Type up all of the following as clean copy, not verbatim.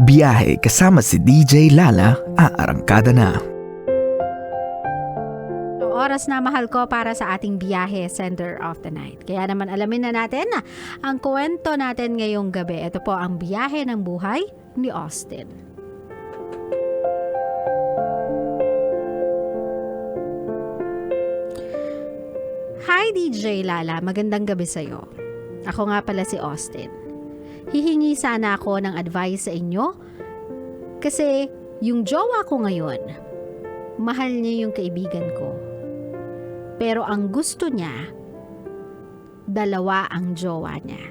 Biyahe kasama si DJ Lala, aarangkada na. Oras na mahal ko para sa ating biyahe, Center of the Night. Kaya naman alamin na natin na ang kwento natin ngayong gabi. Ito po ang biyahe ng buhay ni Austin. Hi DJ Lala, magandang gabi sa'yo. Ako nga pala si Austin. Hihingi sana ako ng advice sa inyo kasi yung jowa ko ngayon, mahal niya yung kaibigan ko. Pero ang gusto niya, dalawa ang jowa niya.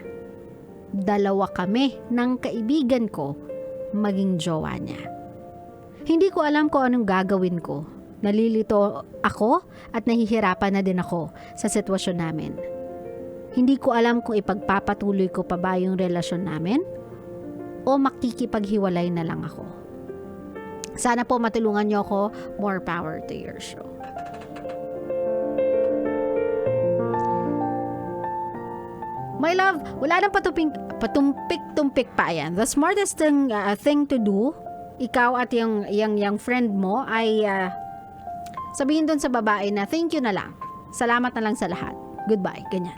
Dalawa kami ng kaibigan ko maging jowa niya. Hindi ko alam kung anong gagawin ko. Nalilito ako at nahihirapan na din ako sa sitwasyon namin. Hindi ko alam kung ipagpapatuloy ko pa ba yung relasyon namin o makikipaghiwalay na lang ako. Sana po matulungan niyo ako. More power to your show. My love, wala nang patumpik-tumpik pa yan. The smartest thing to do, ikaw at yung friend mo ay sabihin doon sa babae na thank you na lang. Salamat na lang sa lahat. Goodbye. Ganyan.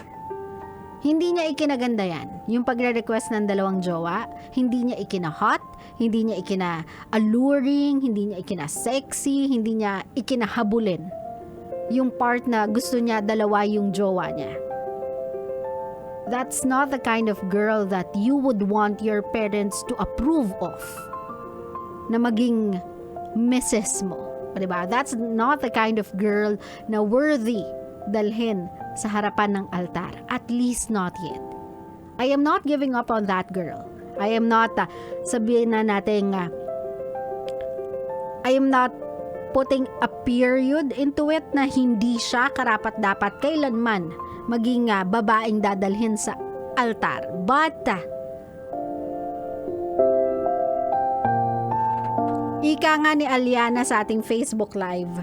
Hindi niya ikinaganda yan. Yung pagre-request ng dalawang jowa, hindi niya ikina-hot, hindi niya ikina-alluring, hindi niya ikina-sexy, hindi niya ikinahabulin. Yung part na gusto niya dalawa yung jowa niya. That's not the kind of girl that you would want your parents to approve of. Na maging missus mo. Diba? That's not the kind of girl na worthy dalhin sa harapan ng altar. At least not yet. I am not giving up on that girl. I am not, sabihin na natin, I am not putting a period into it na hindi siya karapat-dapat kailanman maging babaeng dadalhin sa altar. But, ika nga ni Aliana sa ating Facebook Live,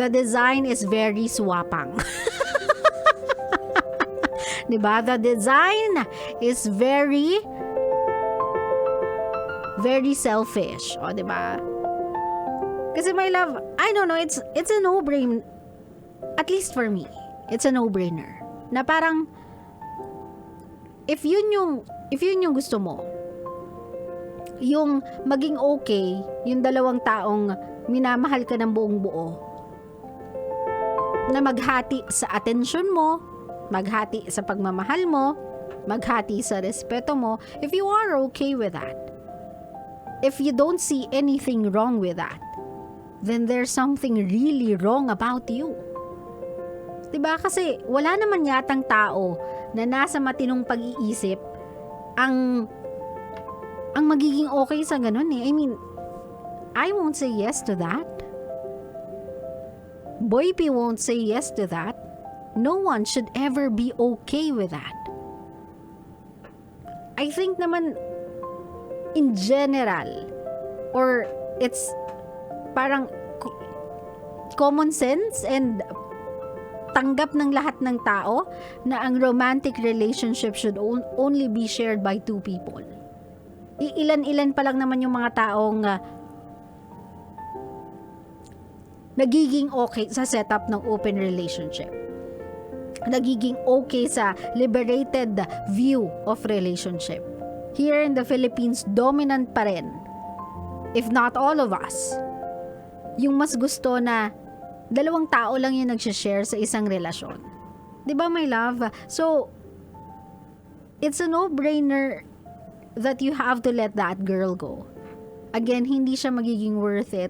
the design is very swapang. Diba? The design is very selfish. O, diba? Kasi my love, I don't know, it's a no-brainer. At least for me, it's a no-brainer. Na parang, if yun yung gusto mo, yung maging okay, yung dalawang taong minamahal ka ng buong buo, na maghati sa atensyon mo, maghati sa pagmamahal mo, maghati sa respeto mo, if you are okay with that, if you don't see anything wrong with that, then there's something really wrong about you. Diba? Kasi wala naman yatang tao na nasa matinong pag-iisip ang magiging okay sa ganun eh. I mean, I won't say yes to that. Boy P won't say yes to that. No one should ever be okay with that. I think naman, in general, or it's parang common sense and tanggap ng lahat ng tao na ang romantic relationship should only be shared by two people. Ilan-ilan pa lang naman yung mga taong nagiging okay sa setup ng open relationship. Nagiging okay sa liberated view of relationship. Here in the Philippines, dominant pa rin, if not all of us, yung mas gusto na dalawang tao lang yung nagsishare sa isang relasyon. Diba, my love? So, it's a no-brainer that you have to let that girl go. Again, hindi siya magiging worth it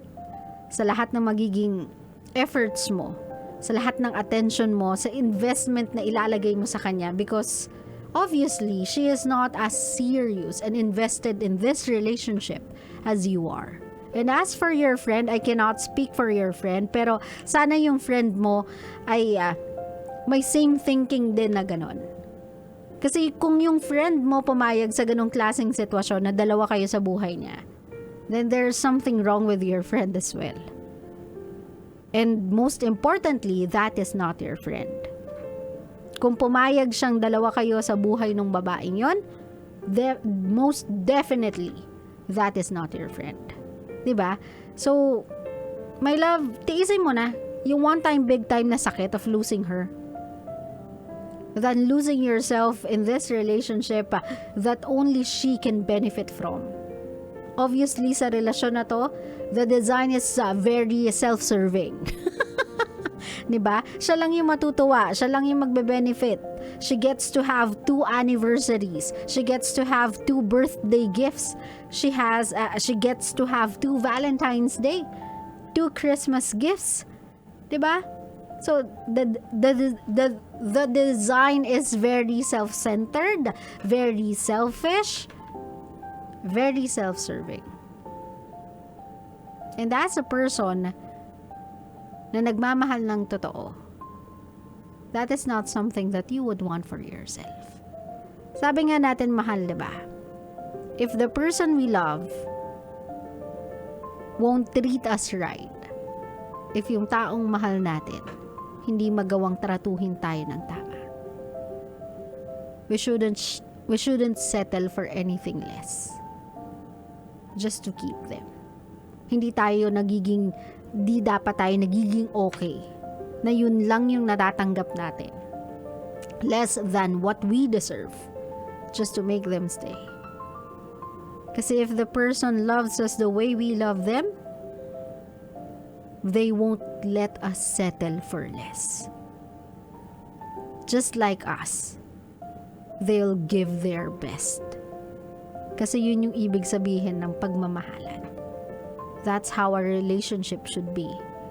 sa lahat ng magiging efforts mo, sa lahat ng attention mo, sa investment na ilalagay mo sa kanya, because obviously, she is not as serious and invested in this relationship as you are. And as for your friend, I cannot speak for your friend, pero sana yung friend mo ay may same thinking din na ganon. Kasi kung yung friend mo pumayag sa ganong klaseng sitwasyon na dalawa kayo sa buhay niya, then there's something wrong with your friend as well. And most importantly, that is not your friend. Kung pumayag siyang dalawa kayo sa buhay ng babaeng yon, most definitely, that is not your friend. 'Di ba? So, my love, tiisin mo na yung one time, big time na sakit of losing her than losing yourself in this relationship that only she can benefit from. Obviously, sa relasyon na to, the design is very self-serving. Diba? Siya lang yung matutuwa. Siya lang yung magbe-benefit. She gets to have 2 anniversaries. She gets to have 2 birthday gifts. She gets to have 2 Valentine's Day. 2 Christmas gifts. Diba? So, the design is very self-centered, very selfish, very self-serving. And that's a person na nagmamahal ng totoo. That is not something that you would want for yourself. Sabi nga natin, mahal, diba? If the person we love won't treat us right, if yung taong mahal natin hindi magawang tratuhin tayo ng tama, we shouldn't settle for anything less just to keep them. Di dapat tayo nagiging okay na yun lang yung natatanggap natin, less than what we deserve, just to make them stay. Kasi if the person loves us the way we love them, they won't let us settle for less. Just like us, they'll give their best. Kasi yun yung ibig sabihin ng pagmamahalan. That's how a relationship should be.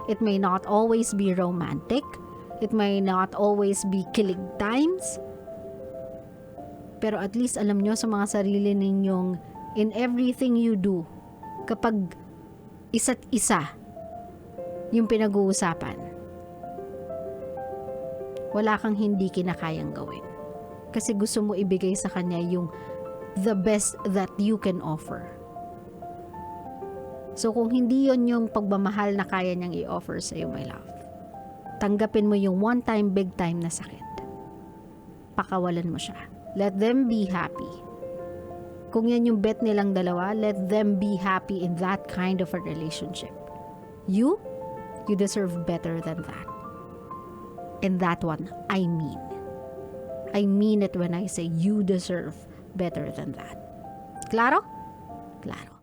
It may not always be romantic. It may not always be kilig times. Pero at least alam nyo sa mga sarili ninyong, in everything you do, kapag isa't isa yung pinag-uusapan, wala kang hindi kinakayang gawin. Kasi gusto mo ibigay sa kanya yung the best that you can offer. So kung hindi yon yung pagmamahal na kaya niyang i-offer sa iyo, my love, tanggapin mo yung one time, big time na sakit. Pakawalan mo siya. Let them be happy. Kung yan yung bet nilang dalawa, let them be happy in that kind of a relationship. You deserve better than that. And that one, I mean it when I say you deserve better than that. Claro? Claro.